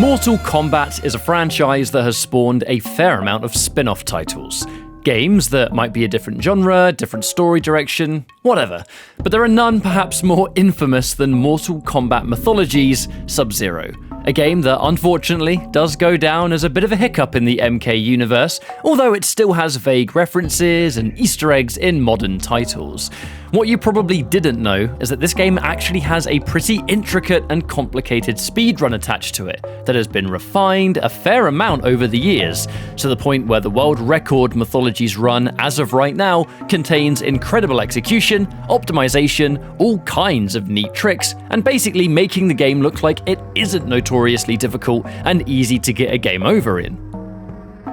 Mortal Kombat is a franchise that has spawned a fair amount of spin-off titles. Games that might be a different genre, different story direction, whatever. But there are none perhaps more infamous than Mortal Kombat Mythology's Sub-Zero. A game that unfortunately does go down as a bit of a hiccup in the MK universe, although it still has vague references and Easter eggs in modern titles. What you probably didn't know is that this game actually has a pretty intricate and complicated speedrun attached to it that has been refined a fair amount over the years, to the point where the world record Mythology's run as of right now contains incredible execution, optimization, all kinds of neat tricks, and basically making the game look like it isn't notoriously difficult and easy to get a game over in.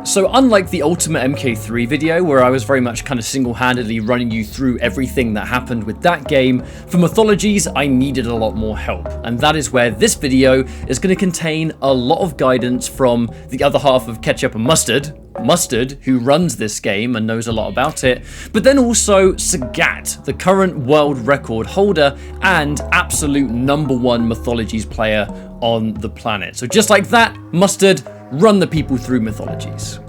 So unlike the Ultimate MK3 video, where I was very much kind of single-handedly running you through everything that happened with that game, for Mythologies I needed a lot more help, and that is where this video is going to contain a lot of guidance from the other half of Ketchup and Mustard, who runs this game and knows a lot about it, but then also Sagat, the current world record holder and absolute #1 Mythologies player on the planet. So just like that, Mustard, run the people through Mythologies.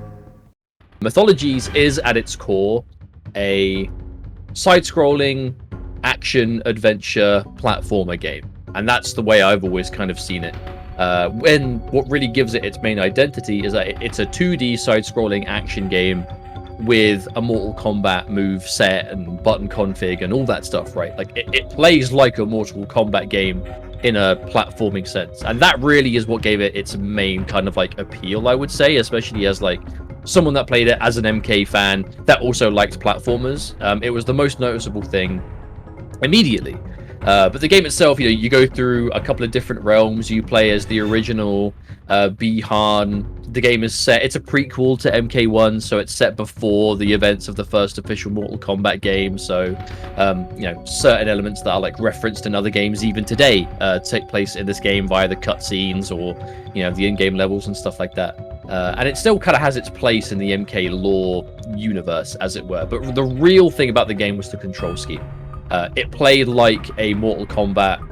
Mythologies is at its core a side-scrolling action adventure platformer game, and that's the way I've always kind of seen it. When what really gives it its main identity is that it's a 2D side-scrolling action game with a Mortal Kombat move set and button config and all that stuff, right? Like it plays like a Mortal Kombat game in a platforming sense, and that really is what gave it its main kind of like appeal, I would say, especially as like someone that played it as an MK fan that also liked platformers. It was the most noticeable thing immediately. But the game itself, you go through a couple of different realms. You play as the original Bihan. The game is set, it's a prequel to MK1, so it's set before the events of the first official Mortal Kombat game. So, certain elements that are like referenced in other games even today take place in this game via the cutscenes or, the in-game levels and stuff like that. And it still kind of has its place in the MK lore universe, as it were. But the real thing about the game was the control scheme. It played like a Mortal Kombat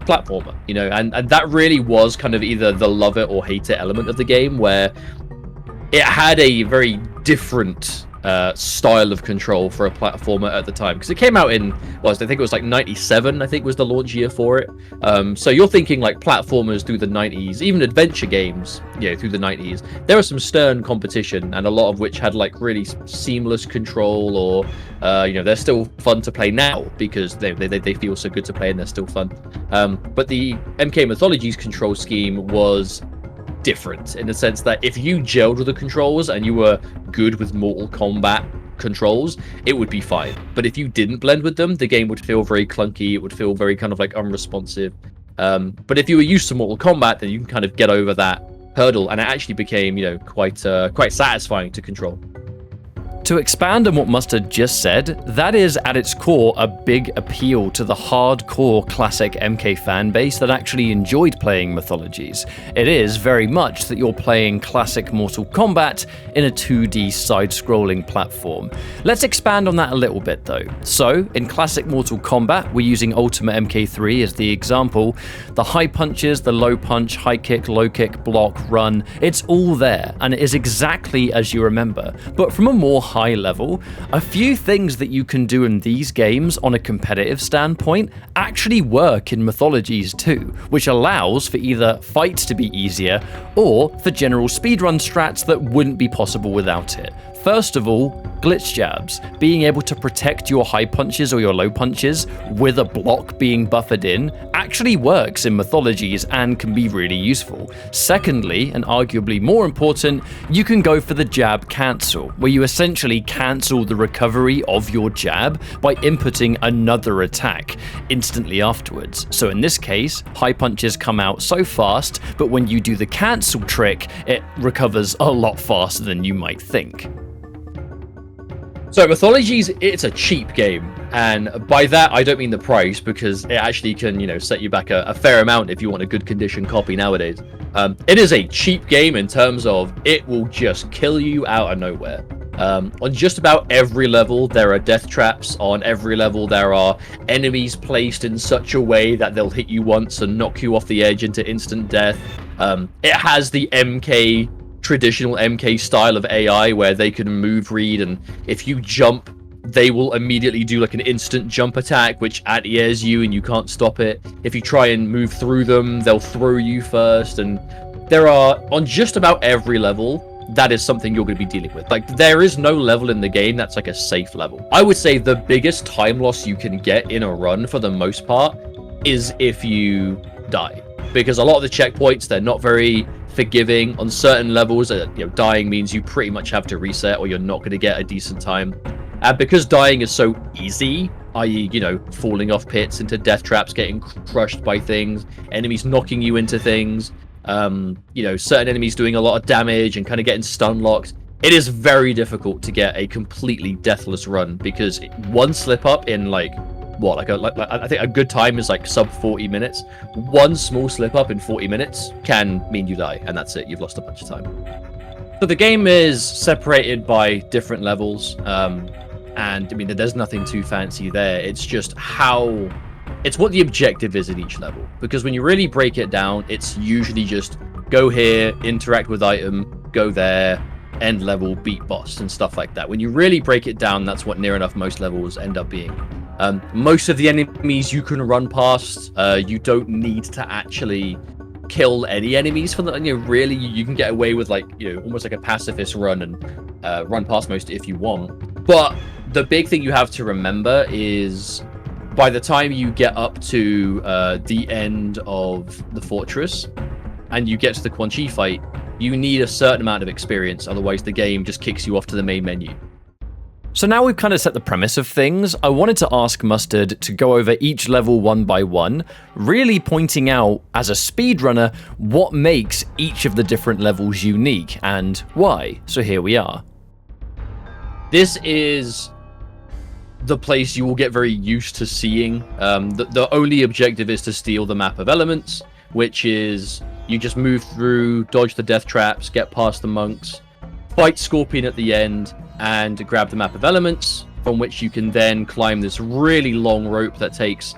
platformer, and that really was kind of either the love it or hate it element of the game, where it had a very different style of control for a platformer at the time, because it came out in, I think it was like 97, I think was the launch year for it. So you're thinking like platformers through the 90s, even adventure games, through the 90s, there was some stern competition, and a lot of which had like really seamless control, or they're still fun to play now because they feel so good to play and they're still fun. But the MK Mythologies control scheme was different in the sense that if you gelled with the controls and you were good with Mortal Kombat controls, it would be fine. But if you didn't blend with them, the game would feel very clunky. It would feel very kind of like unresponsive. But if you were used to Mortal Kombat, then you can kind of get over that hurdle, and it actually became, quite satisfying to control. To expand on what Mustard just said, that is at its core a big appeal to the hardcore classic MK fan base that actually enjoyed playing Mythologies. It is very much that you're playing classic Mortal Kombat in a 2D side-scrolling platform. Let's expand on that a little bit though. So, in classic Mortal Kombat, we're using Ultimate MK3 as the example. The high punches, the low punch, high kick, low kick, block, run, it's all there, and it is exactly as you remember. But from a more high level, a few things that you can do in these games on a competitive standpoint actually work in Mythologies too, which allows for either fights to be easier or for general speedrun strats that wouldn't be possible without it. First of all, glitch jabs. Being able to protect your high punches or your low punches with a block being buffered in actually works in Mythologies and can be really useful. Secondly, and arguably more important, you can go for the jab cancel, where you essentially cancel the recovery of your jab by inputting another attack instantly afterwards. So in this case, high punches come out so fast, but when you do the cancel trick, it recovers a lot faster than you might think. So Mythologies, it's a cheap game, and by that I don't mean the price, because it actually can, set you back a fair amount if you want a good condition copy nowadays. It is a cheap game in terms of it will just kill you out of nowhere. On just about every level there are death traps. On every level there are enemies placed in such a way that they'll hit you once and knock you off the edge into instant death. It has the traditional MK style of AI where they can move read, and if you jump, they will immediately do like an instant jump attack, which anti-airs you and you can't stop it. If you try and move through them, they'll throw you first, and there are, on just about every level, that is something you're going to be dealing with. Like, there is no level in the game that's like a safe level. I would say the biggest time loss you can get in a run, for the most part, is if you die. Because a lot of the checkpoints, they're not very forgiving. On certain levels, dying means you pretty much have to reset or you're not going to get a decent time. And because dying is so easy, i.e., falling off pits into death traps, getting crushed by things, enemies knocking you into things, certain enemies doing a lot of damage and kind of getting stun locked, it is very difficult to get a completely deathless run, because one slip up in I think a good time is like sub 40 minutes. One small slip up in 40 minutes can mean you die, and that's it. You've lost a bunch of time. So the game is separated by different levels, and I mean, there's nothing too fancy there. It's just it's what the objective is at each level. Because when you really break it down, it's usually just go here, interact with item, go there, end level, beat boss, and stuff like that. When you really break it down, that's what near enough most levels end up being. Most of the enemies you can run past. You don't need to actually kill any enemies for them. Really, you can get away with almost like a pacifist run and run past most if you want. But the big thing you have to remember is, by the time you get up to the end of the fortress and you get to the Quan Chi fight, you need a certain amount of experience, otherwise the game just kicks you off to the main menu. So now we've kind of set the premise of things, I wanted to ask Mustard to go over each level one by one, really pointing out, as a speedrunner, what makes each of the different levels unique and why. So here we are. This is the place you will get very used to seeing. The only objective is to steal the map of elements, which is you just move through, dodge the death traps, get past the monks, fight Scorpion at the end, and grab the map of elements, from which you can then climb this really long rope that takes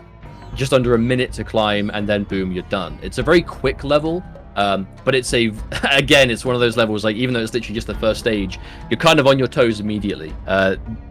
just under a minute to climb, and then boom, you're done. It's a very quick level, but it's again, it's one of those levels, like, even though it's literally just the first stage, you're kind of on your toes immediately.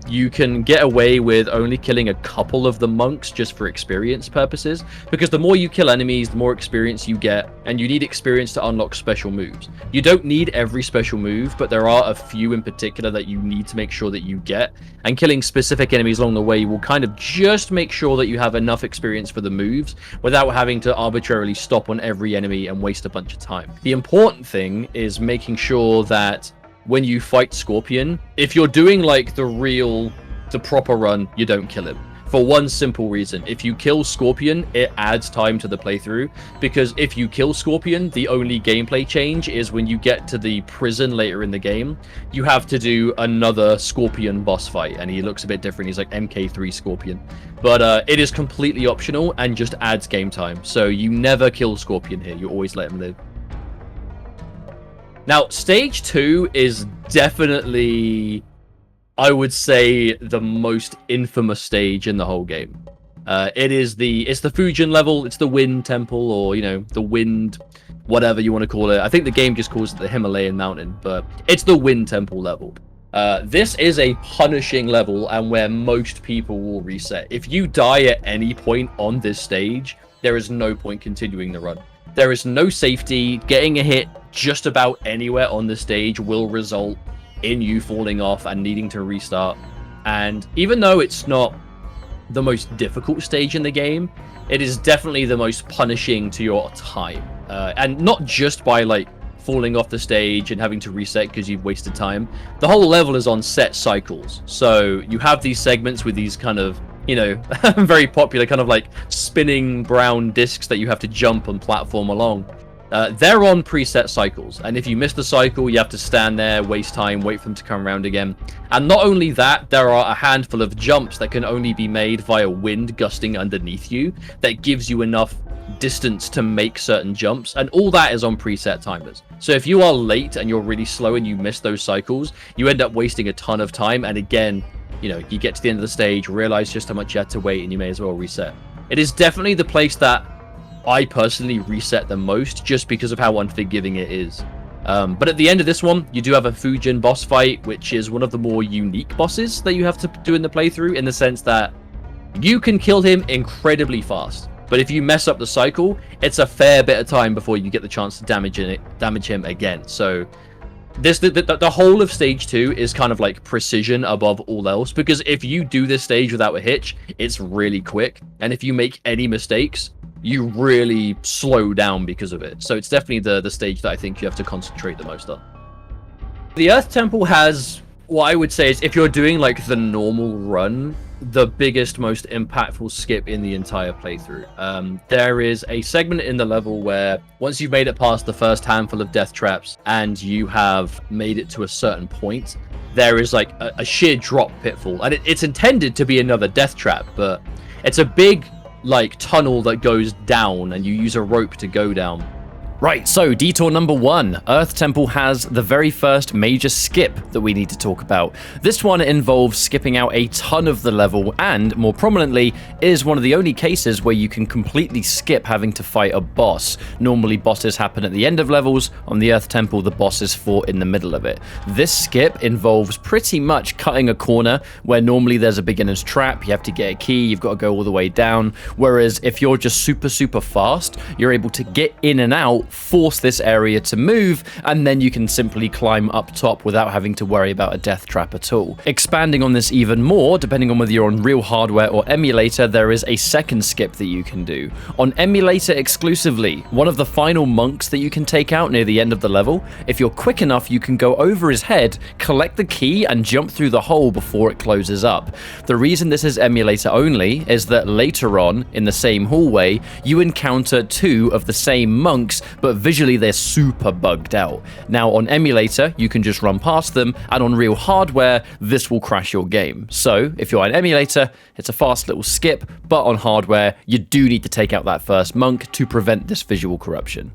You can get away with only killing a couple of the monks just for experience purposes, because the more you kill enemies, the more experience you get, and you need experience to unlock special moves. You don't need every special move, but there are a few in particular that you need to make sure that you get, and killing specific enemies along the way will kind of just make sure that you have enough experience for the moves without having to arbitrarily stop on every enemy and waste a bunch of time. The important thing is making sure that when you fight Scorpion, if you're doing like the proper run, you don't kill him. For one simple reason: if you kill Scorpion, it adds time to the playthrough, because if you kill Scorpion, the only gameplay change is when you get to the prison later in the game, you have to do another Scorpion boss fight, and he looks a bit different. He's like MK3 Scorpion. But it is completely optional and just adds game time. So you never kill Scorpion here, you always let him live. Now, stage 2 is definitely, I would say, the most infamous stage in the whole game. It's the Fujian level, it's the Wind Temple, or, the Wind, whatever you want to call it. I think the game just calls it the Himalayan Mountain, but it's the Wind Temple level. This is a punishing level, and where most people will reset. If you die at any point on this stage, there is no point continuing the run. There is no safety. Getting a hit just about anywhere on the stage will result in you falling off and needing to restart. And even though it's not the most difficult stage in the game, it is definitely the most punishing to your time. And not just by falling off the stage and having to reset because you've wasted time. The whole level is on set cycles. So you have these segments with these kind of, very popular kind of spinning brown discs that you have to jump and platform along. They're on preset cycles, and if you miss the cycle, you have to stand there, waste time, wait for them to come around again. And not only that, there are a handful of jumps that can only be made via wind gusting underneath you that gives you enough distance to make certain jumps, and all that is on preset timers. So if you are late and you're really slow and you miss those cycles, you end up wasting a ton of time, and again, you get to the end of the stage, realize just how much you had to wait, and you may as well reset. It is definitely the place that I personally reset the most just because of how unforgiving it is. But at the end of this one, you do have a Fujin boss fight, which is one of the more unique bosses that you have to do in the playthrough, in the sense that you can kill him incredibly fast. But if you mess up the cycle, it's a fair bit of time before you get the chance to damage him again. So the whole of stage 2 is kind of like precision above all else, because if you do this stage without a hitch, it's really quick. And if you make any mistakes, you really slow down because of it. So it's definitely the stage that I think you have to concentrate the most on. The Earth Temple has what I would say is, if you're doing like the normal run, the biggest, most impactful skip in the entire playthrough. There is a segment in the level where once you've made it past the first handful of death traps and you have made it to a certain point, there is like a sheer drop pitfall, and it's intended to be another death trap, but it's a big like tunnel that goes down and you use a rope to go down. Right, so detour number 1. Earth Temple has the very first major skip that we need to talk about. This one involves skipping out a ton of the level, and more prominently, is one of the only cases where you can completely skip having to fight a boss. Normally bosses happen at the end of levels. On the Earth Temple, the boss is fought in the middle of it. This skip involves pretty much cutting a corner where normally there's a beginner's trap, you have to get a key, you've got to go all the way down, whereas if you're just super fast, you're able to get in and out, force this area to move, and then you can simply climb up top without having to worry about a death trap at all. Expanding on this even more, depending on whether you're on real hardware or emulator, there is a second skip that you can do. On emulator exclusively, one of the final monks that you can take out near the end of the level, if you're quick enough, you can go over his head, collect the key, and jump through the hole before it closes up. The reason this is emulator only is that later on, in the same hallway, you encounter 2 of the same monks, but visually they're super bugged out. Now on emulator, you can just run past them, and on real hardware, this will crash your game. So if you're on emulator, it's a fast little skip, but on hardware, you do need to take out that first monk to prevent this visual corruption.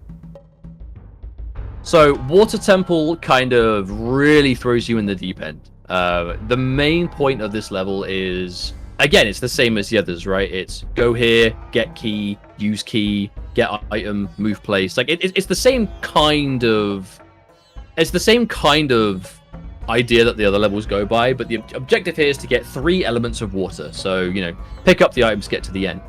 So Water Temple kind of really throws you in the deep end. The main point of this level is, again, it's the same as the others, right? It's go here, get key, use key, get item, move place. Like it's the same kind of idea that the other levels go by, but the objective here is to get 3 elements of water. So, you know, pick up the items, get to the end.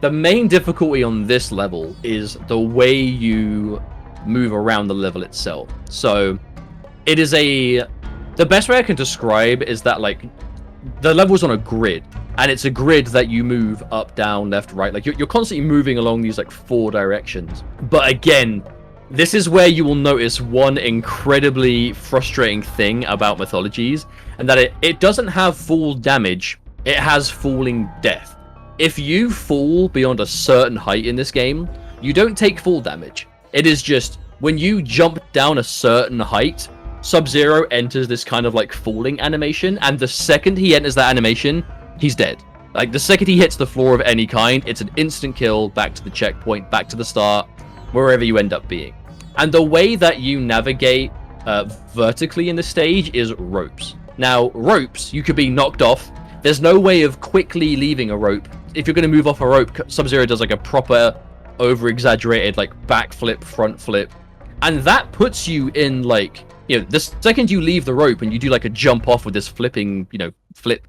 The main difficulty on this level is the way you move around the level itself. So it is the best way I can describe is that like the level's on a grid, and it's a grid that you move up, down, left, right. Like you're constantly moving along these like 4 directions. But again, this is where you will notice one incredibly frustrating thing about Mythologies, and that it doesn't have full damage, it has falling death. If you fall beyond a certain height in this game, you don't take full damage. It is just when you jump down a certain height, Sub-Zero enters this kind of like falling animation, and the second he enters that animation, he's dead. Like the second he hits the floor of any kind, it's an instant kill, back to the checkpoint, back to the start, wherever you end up being. And the way that you navigate vertically in the stage is ropes. Now, ropes, you could be knocked off. There's no way of quickly leaving a rope. If you're going to move off a rope, Sub-Zero does like a proper over-exaggerated like backflip, front flip. And that puts you in like, you know, the second you leave the rope and you do like a jump off with this flipping, you know, flip,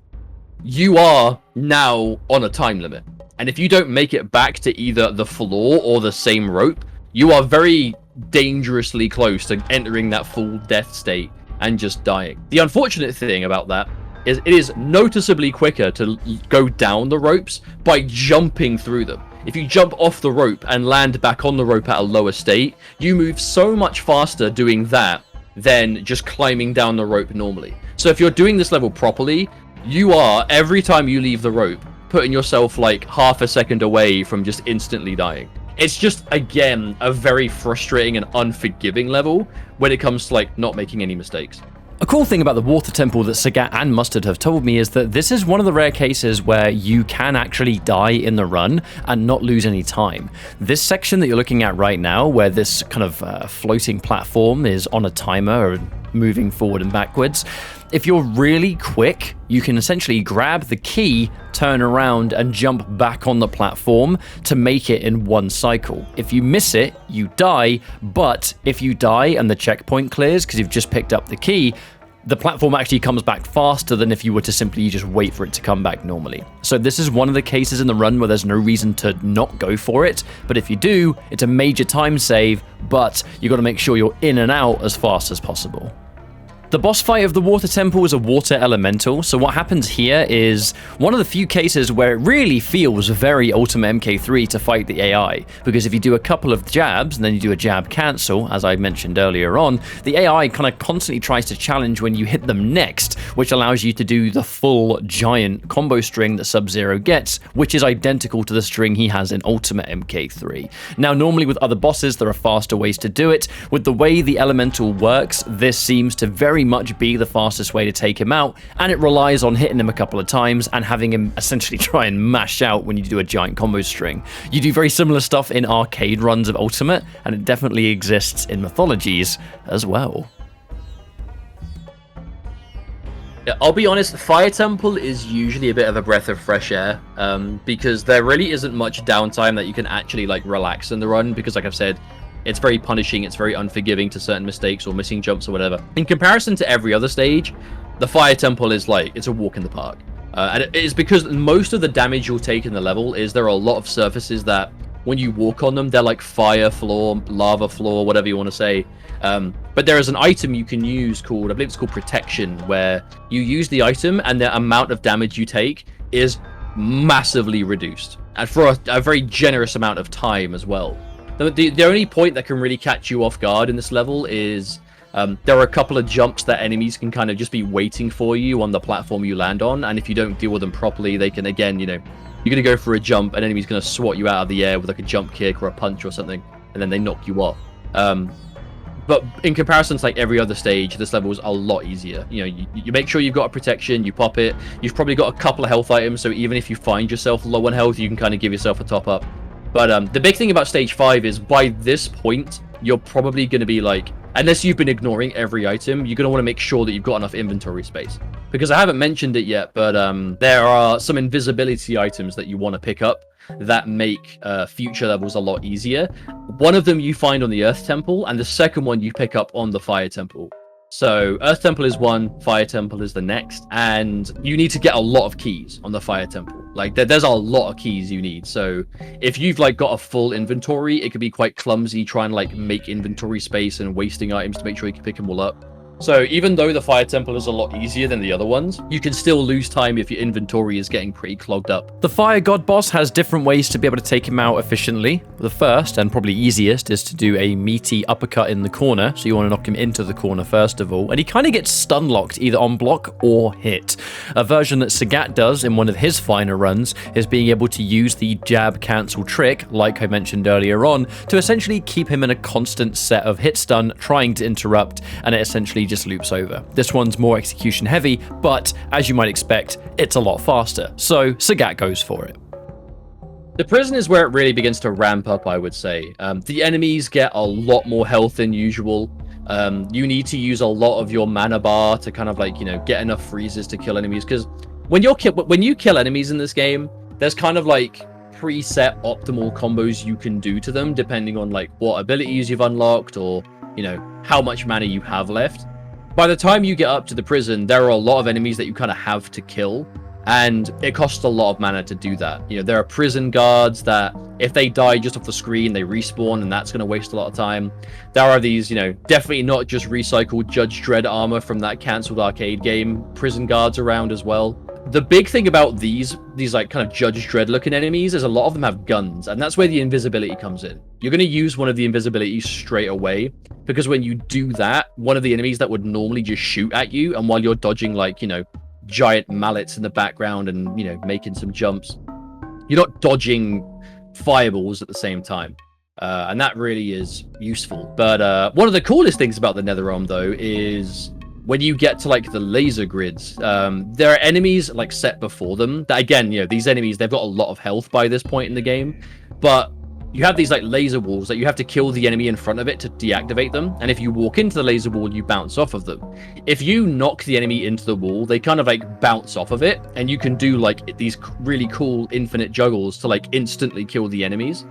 you are now on a time limit. And if you don't make it back to either the floor or the same rope, you are very dangerously close to entering that full death state and just dying. The unfortunate thing about that is it is noticeably quicker to go down the ropes by jumping through them. If you jump off the rope and land back on the rope at a lower state, you move so much faster doing that than just climbing down the rope normally. So if you're doing this level properly, you are, every time you leave the rope, putting yourself like half a second away from just instantly dying. It's just, again, a very frustrating and unforgiving level when it comes to like not making any mistakes. A cool thing about the Water Temple that Sagat and Mustard have told me is that this is one of the rare cases where you can actually die in the run and not lose any time. This section that you're looking at right now, where this kind of floating platform is on a timer, moving forward and backwards. If you're really quick, you can essentially grab the key, turn around, and jump back on the platform to make it in one cycle. If you miss it, you die, but if you die and the checkpoint clears because you've just picked up the key, the platform actually comes back faster than if you were to simply just wait for it to come back normally. So this is one of the cases in the run where there's no reason to not go for it, but if you do, it's a major time save, but you got to make sure you're in and out as fast as possible. The boss fight of the Water Temple is a water elemental, so what happens here is one of the few cases where it really feels very Ultimate MK3 to fight the AI, because if you do a couple of jabs and then you do a jab cancel, as I mentioned earlier on, the AI kind of constantly tries to challenge when you hit them next, which allows you to do the full giant combo string that Sub-Zero gets, which is identical to the string he has in Ultimate MK3. Now, normally with other bosses, there are faster ways to do it. With the way the elemental works, this seems to very much be the fastest way to take him out, and it relies on hitting him a couple of times and having him essentially try and mash out when you do a giant combo string. You do very similar stuff in arcade runs of Ultimate, and it definitely exists in Mythologies as well. Yeah, I'll be honest, Fire Temple is usually a bit of a breath of fresh air, because there really isn't much downtime that you can actually like relax in the run, because like I've said, it's very punishing, it's very unforgiving to certain mistakes or missing jumps or whatever. In comparison to every other stage, the Fire Temple is like, it's a walk in the park. And it is because most of the damage you'll take in the level is there are a lot of surfaces that when you walk on them, they're like fire floor, lava floor, whatever you want to say. But there is an item you can use called, I believe it's called Protection, where you use the item and the amount of damage you take is massively reduced. And for a very generous amount of time as well. The only point that can really catch you off guard in this level is there are a couple of jumps that enemies can kind of just be waiting for you on the platform you land on, and if you don't deal with them properly, they can, again, you know, you're going to go for a jump, an enemy's going to swat you out of the air with like a jump kick or a punch or something, and then they knock you off. But in comparison to like every other stage, this level is a lot easier. You know, you make sure you've got a protection, you pop it, you've probably got a couple of health items, so even if you find yourself low on health, you can kind of give yourself a top up. But the big thing about stage 5 is by this point, you're probably going to be like, unless you've been ignoring every item, you're going to want to make sure that you've got enough inventory space. Because I haven't mentioned it yet, but there are some invisibility items that you want to pick up that make future levels a lot easier. One of them you find on the Earth Temple, and the second one you pick up on the Fire Temple. So Earth Temple is one, Fire Temple is the next, and you need to get a lot of keys on the Fire Temple. Like there's a lot of keys you need. So if you've like got a full inventory, it could be quite clumsy trying to like make inventory space and wasting items to make sure you can pick them all up. So even though the Fire Temple is a lot easier than the other ones, you can still lose time if your inventory is getting pretty clogged up. The Fire God boss has different ways to be able to take him out efficiently. The first, and probably easiest, is to do a meaty uppercut in the corner. So you want to knock him into the corner first of all, and he kind of gets stun locked either on block or hit. A version that Sagat does in one of his finer runs is being able to use the jab cancel trick, like I mentioned earlier on, to essentially keep him in a constant set of hit stun, trying to interrupt, and it essentially just loops over. This one's more execution heavy, but as you might expect, it's a lot faster, so Sagat goes for it. The prison is where it really begins to ramp up, I would say. The enemies get a lot more health than usual. You need to use a lot of your mana bar to kind of like, you know, get enough freezes to kill enemies, because when you kill enemies in this game, there's kind of like preset optimal combos you can do to them depending on like what abilities you've unlocked or, you know, how much mana you have left. By the time you get up to the prison, there are a lot of enemies that you kind of have to kill, and it costs a lot of mana to do that. You know, there are prison guards that if they die just off the screen, they respawn, and that's going to waste a lot of time. There are these, you know, definitely not just recycled Judge Dredd armor from that cancelled arcade game, prison guards around as well. The big thing about these like kind of Judge Dredd looking enemies is a lot of them have guns, and that's where the invisibility comes in. You're going to use one of the invisibilities straight away, because when you do that, one of the enemies that would normally just shoot at you, and while you're dodging like, you know, giant mallets in the background and, you know, making some jumps, you're not dodging fireballs at the same time. And that really is useful. But one of the coolest things about the Netherrealm, though, is when you get to like the laser grids, there are enemies like set before them that, again, you know, these enemies, they've got a lot of health by this point in the game, but you have these like laser walls that you have to kill the enemy in front of it to deactivate them. And if you walk into the laser wall, you bounce off of them. If you knock the enemy into the wall, they kind of like bounce off of it, and you can do like these really cool infinite juggles to like instantly kill the enemies.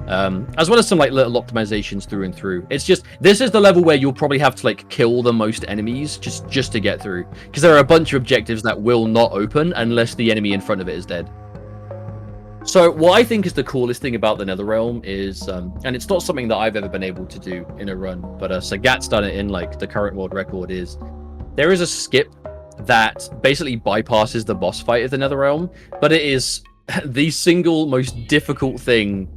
As well as some like little optimizations through and through. It's just, this is the level where you'll probably have to like kill the most enemies just to get through, because there are a bunch of objectives that will not open unless the enemy in front of it is dead. So what I think is the coolest thing about the Netherrealm is, and it's not something that I've ever been able to do in a run, but Sagat's done it in like the current world record, is there is a skip that basically bypasses the boss fight of the Netherrealm, but it is the single most difficult thing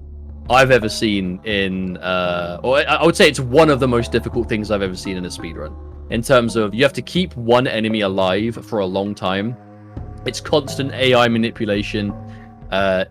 I've ever seen in, or I would say it's one of the most difficult things I've ever seen in a speedrun. In terms of, you have to keep one enemy alive for a long time. It's constant AI manipulation,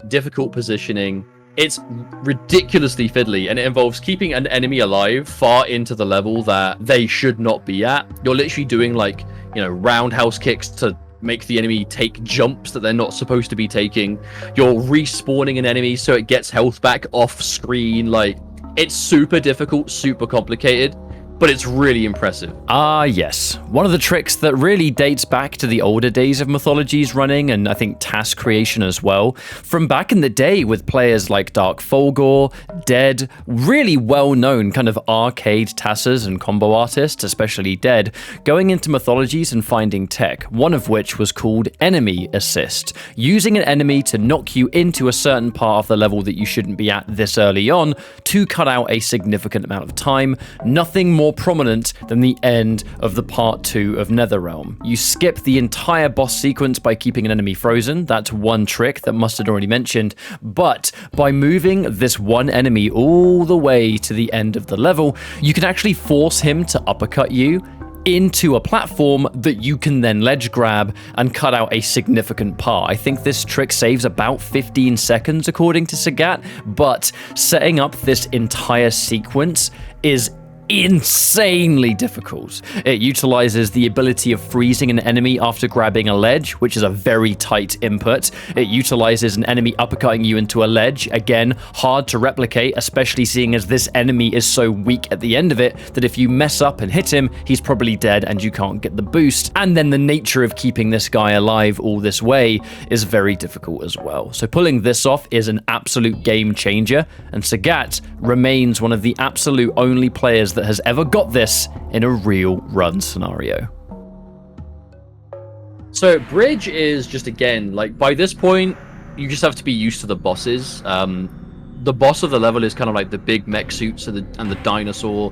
difficult positioning. It's ridiculously fiddly, and it involves keeping an enemy alive far into the level that they should not be at. You're literally doing like, you know, roundhouse kicks to make the enemy take jumps that they're not supposed to be taking. You're respawning an enemy so it gets health back off screen. Like, it's super difficult, super complicated, but it's really impressive. Ah, yes. One of the tricks that really dates back to the older days of Mythologies running, and I think task creation as well, from back in the day with players like Dark Fulgor, Dead, really well-known kind of arcade tassers and combo artists, especially Dead, going into Mythologies and finding tech, one of which was called Enemy Assist, using an enemy to knock you into a certain part of the level that you shouldn't be at this early on to cut out a significant amount of time. Nothing more prominent than the end of the part 2 of Netherrealm. You skip the entire boss sequence by keeping an enemy frozen. That's one trick that Mustard already mentioned, but by moving this one enemy all the way to the end of the level, you can actually force him to uppercut you into a platform that you can then ledge grab and cut out a significant part. I think this trick saves about 15 seconds according to Sagat, but setting up this entire sequence is insanely difficult. It utilizes the ability of freezing an enemy after grabbing a ledge, which is a very tight input. It utilizes an enemy uppercutting you into a ledge, again, hard to replicate, especially seeing as this enemy is so weak at the end of it that if you mess up and hit him, he's probably dead and you can't get the boost. And then the nature of keeping this guy alive all this way is very difficult as well. So pulling this off is an absolute game changer, and Sagat remains one of the absolute only players that has ever got this in a real run scenario. So Bridge is just, again, like, by this point you just have to be used to the bosses. The boss of the level is kind of like the big mech suits and the dinosaur,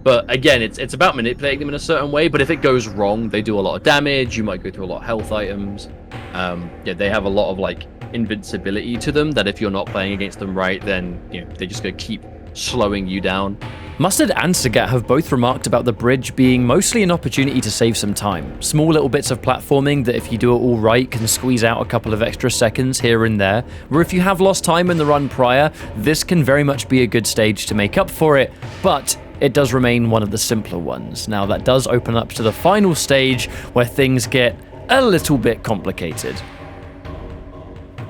but again, it's about manipulating them in a certain way. But if it goes wrong, they do a lot of damage. You might go through a lot of health items. Yeah, they have a lot of like invincibility to them that if you're not playing against them right, then they're just gonna keep slowing you down. Mustard and Sagat have both remarked about the bridge being mostly an opportunity to save some time. Small little bits of platforming that if you do it all right can squeeze out a couple of extra seconds here and there, where if you have lost time in the run prior, this can very much be a good stage to make up for it, but it does remain one of the simpler ones. Now that does open up to the final stage where things get a little bit complicated.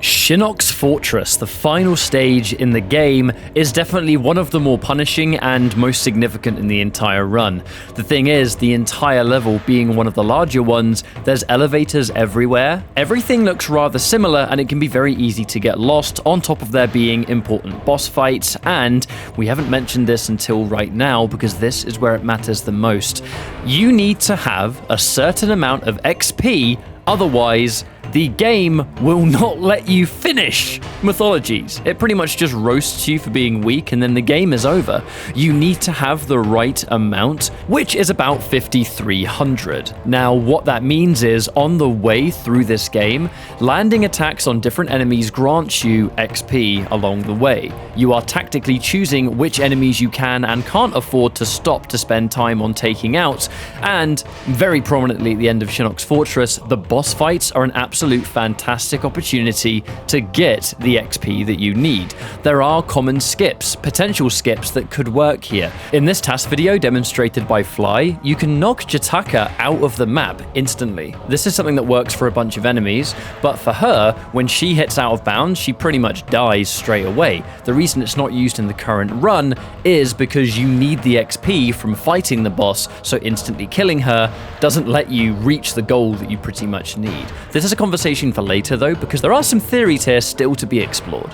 Shinnok's Fortress, the final stage in the game, is definitely one of the more punishing and most significant in the entire run. The thing is, the entire level being one of the larger ones, there's elevators everywhere. Everything looks rather similar and it can be very easy to get lost, on top of there being important boss fights, and we haven't mentioned this until right now because this is where it matters the most. You need to have a certain amount of XP, otherwise the game will not let you finish Mythologies. It pretty much just roasts you for being weak and then the game is over. You need to have the right amount, which is about 5,300. Now, what that means is, on the way through this game, landing attacks on different enemies grants you XP along the way. You are tactically choosing which enemies you can and can't afford to stop to spend time on taking out, and very prominently at the end of Shinnok's Fortress, the boss fights are an absolute absolute fantastic opportunity to get the XP that you need. There are common skips, potential skips that could work here. In this task video demonstrated by Fly, you can knock Jataka out of the map instantly. This is something that works for a bunch of enemies, but for her, when she hits out of bounds, she pretty much dies straight away. The reason it's not used in the current run is because you need the XP from fighting the boss, so instantly killing her doesn't let you reach the goal that you pretty much need. This is a conversation for later though, because there are some theories here still to be explored.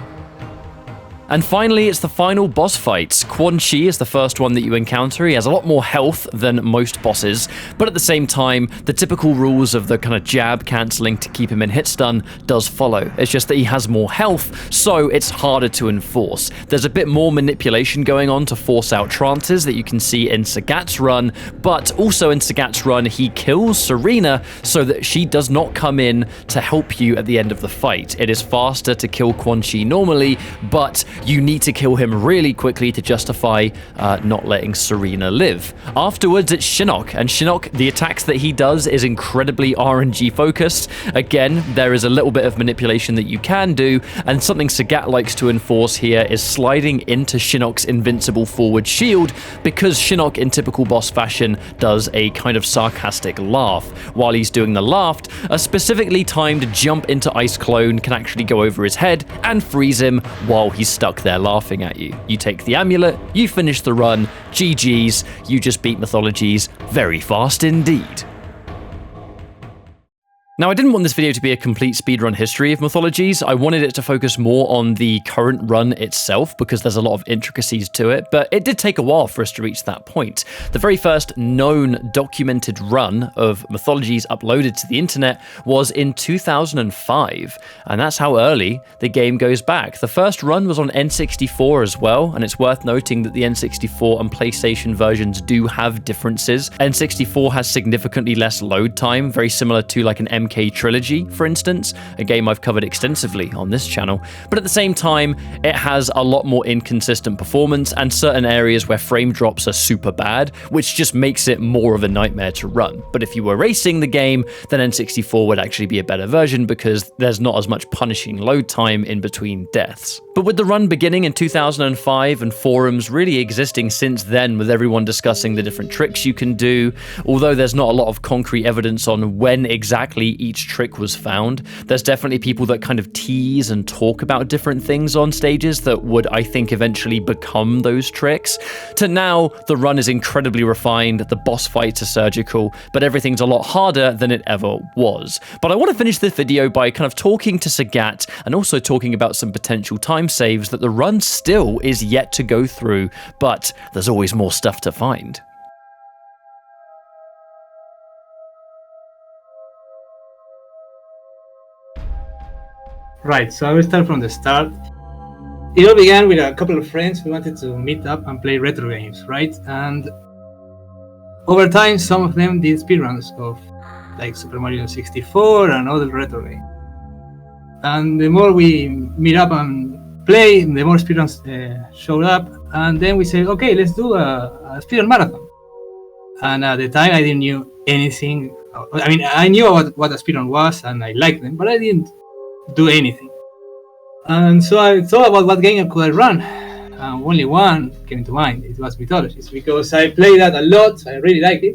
And finally, it's the final boss fight. Quan Chi is the first one that you encounter. He has a lot more health than most bosses, but at the same time, the typical rules of the kind of jab cancelling to keep him in hit stun does follow. It's just that he has more health, so it's harder to enforce. There's a bit more manipulation going on to force out trances that you can see in Sagat's run, but also in Sagat's run, he kills Serena so that she does not come in to help you at the end of the fight. It is faster to kill Quan Chi normally, but you need to kill him really quickly to justify not letting Serena live. Afterwards, it's Shinnok, and Shinnok, the attacks that he does is incredibly RNG focused. Again, there is a little bit of manipulation that you can do, and something Sagat likes to enforce here is sliding into Shinnok's invincible forward shield, because Shinnok, in typical boss fashion, does a kind of sarcastic laugh. While he's doing the laugh, a specifically timed jump into Ice Clone can actually go over his head and freeze him while he's stuck there laughing at you. You take the amulet, you finish the run, GG's, you just beat Mythologies very fast indeed. Now, I didn't want this video to be a complete speedrun history of Mythologies. I wanted it to focus more on the current run itself because there's a lot of intricacies to it, but it did take a while for us to reach that point. The very first known documented run of Mythologies uploaded to the internet was in 2005, and that's how early the game goes back. The first run was on N64 as well, and it's worth noting that the N64 and PlayStation versions do have differences. N64 has significantly less load time, very similar to like an MK Trilogy, for instance, a game I've covered extensively on this channel, but at the same time, it has a lot more inconsistent performance and certain areas where frame drops are super bad, which just makes it more of a nightmare to run. But if you were racing the game, then N64 would actually be a better version because there's not as much punishing load time in between deaths. But with the run beginning in 2005 and forums really existing since then, with everyone discussing the different tricks you can do, although there's not a lot of concrete evidence on when exactly each trick was found, there's definitely people that kind of tease and talk about different things on stages that would, I think, eventually become those tricks. To now, the run is incredibly refined, the boss fights are surgical, but everything's a lot harder than it ever was. But I want to finish this video by kind of talking to Sagat and also talking about some potential time saves that the run still is yet to go through, but there's always more stuff to find. Right, so I will start from the start. It all began with a couple of friends. We wanted to meet up and play retro games, right? And over time, some of them did speedruns of like Super Mario 64 and other retro games. And the more we meet up and play, the more speedruns showed up. And then we said, okay, let's do a speedrun marathon. And at the time, I didn't know anything. I mean, I knew what a speedrun was and I liked them, but I didn't do anything. And so I thought about what game could I run. Only one came to mind. It was Mythologies, because I played that a lot. I really liked it.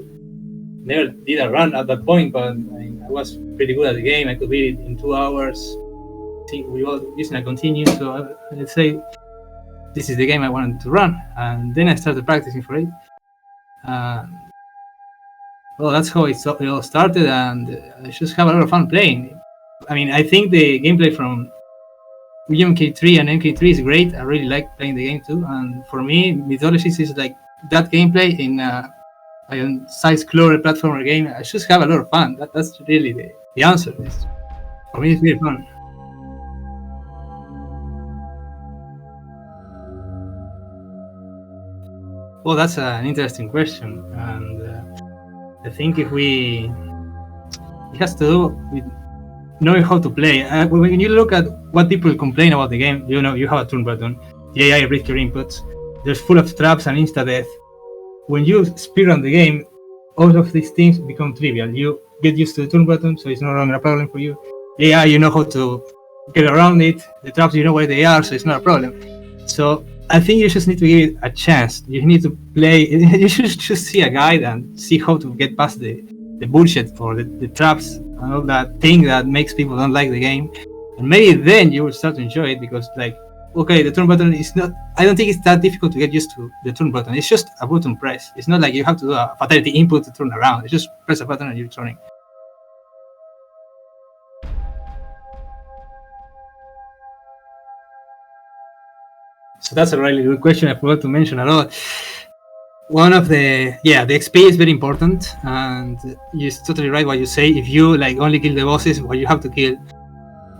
Never did a run at that point, but I was pretty good at the game. I could beat it in 2 hours. I think we were using a continue, so let's say this is the game I wanted to run. And then I started practicing for it. Well, that's how it all started, and I just have a lot of fun playing. I mean, I think the gameplay from MK3 and MK3 is great. I really like playing the game too. And for me, Mythologies is like that gameplay in a side-scroller platformer game. I just have a lot of fun. That's really the answer. For me, it's really fun. Well, that's an interesting question. And I think it has to do with knowing how to play. When you look at what people complain about the game, you have a turn button, the AI reads your inputs, there's full of traps and insta-death. When you speedrun the game, all of these things become trivial. You get used to the turn button, so it's no longer a problem for you. Yeah, you know how to get around it. The traps, you know where they are, so it's not a problem. So I think you just need to give it a chance. You need to play. You should just see a guide and see how to get past the bullshit or the traps and all that thing that makes people don't like the game. And maybe then you will start to enjoy it because, like, okay, the turn button is not. I don't think it's that difficult to get used to the turn button. It's just a button press. It's not like you have to do a fatality input to turn around. It's just press a button and you're turning. So that's a really good question. I forgot to mention a lot. One of the XP is very important, and you're totally right what you say. If you like only kill the bosses, what you have to kill,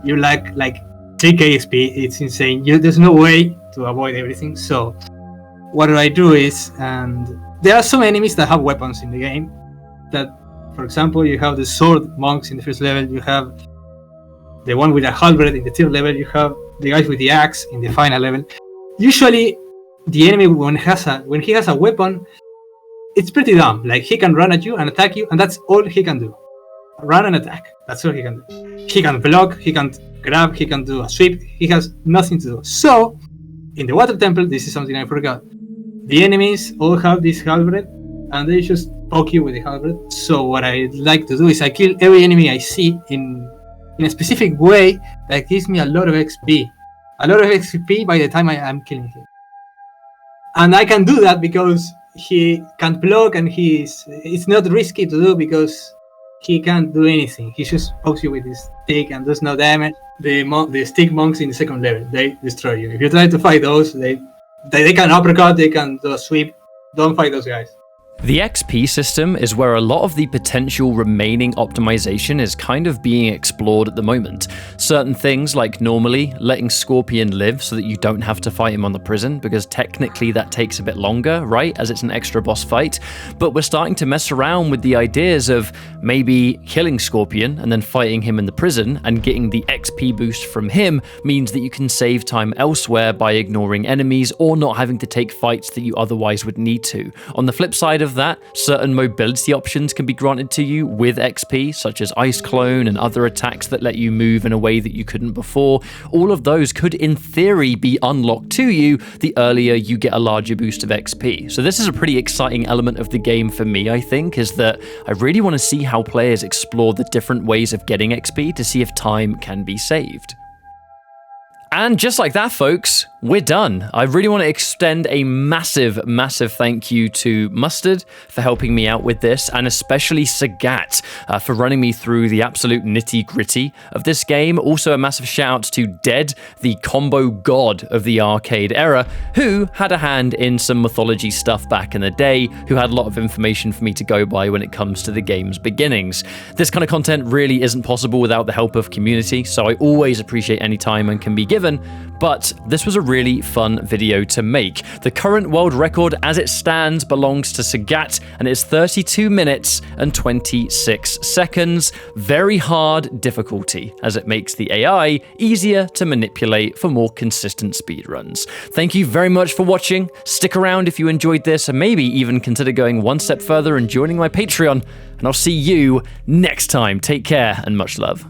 you like 3k XP. It's insane. There's no way to avoid everything. So what I do is, and there are some enemies that have weapons in the game. That, for example, you have the sword monks in the first level. You have the one with a halberd in the third level. You have the guys with the axe in the final level. Usually, the enemy when he has a weapon, it's pretty dumb. Like, he can run at you and attack you, and that's all he can do. Run and attack. That's all he can do. He can block, he can grab, he can do a sweep. He has nothing to do. So, in the Water Temple, this is something I forgot. The enemies all have this halberd, and they just poke you with the halberd. So what I like to do is I kill every enemy I see in a specific way that gives me a lot of XP. A lot of XP by the time I am killing him. And I can do that because he can't block, and it's not risky to do because he can't do anything. He just pokes you with his stick and does no damage. The stick monks in the second level, they destroy you. If you try to fight those, they can uppercut, they can do a sweep. Don't fight those guys. The XP system is where a lot of the potential remaining optimization is kind of being explored at the moment. Certain things like normally letting Scorpion live so that you don't have to fight him on the prison, because technically that takes a bit longer, right, as it's an extra boss fight. But we're starting to mess around with the ideas of maybe killing Scorpion and then fighting him in the prison, and getting the XP boost from him means that you can save time elsewhere by ignoring enemies or not having to take fights that you otherwise would need to. On the flip side of that, certain mobility options can be granted to you with XP, such as Ice Clone and other attacks that let you move in a way that you couldn't before. All of those could, in theory, be unlocked to you the earlier you get a larger boost of XP. So this is a pretty exciting element of the game for me, I think, is that I really want to see how players explore the different ways of getting XP to see if time can be saved. And just like that, folks, we're done. I really want to extend a massive, massive thank you to Mustard for helping me out with this, and especially Sagat for running me through the absolute nitty-gritty of this game. Also, a massive shout out to Dead, the combo god of the arcade era, who had a hand in some mythology stuff back in the day, who had a lot of information for me to go by when it comes to the game's beginnings. This kind of content really isn't possible without the help of community, so I always appreciate any time and can be given, but this was a really fun video to make. The current world record as it stands belongs to Sagat, and it's 32 minutes and 26 seconds. Very hard difficulty, as it makes the AI easier to manipulate for more consistent speedruns. Thank you very much for watching. Stick around if you enjoyed this, and maybe even consider going one step further and joining my Patreon, and I'll see you next time. Take care and much love.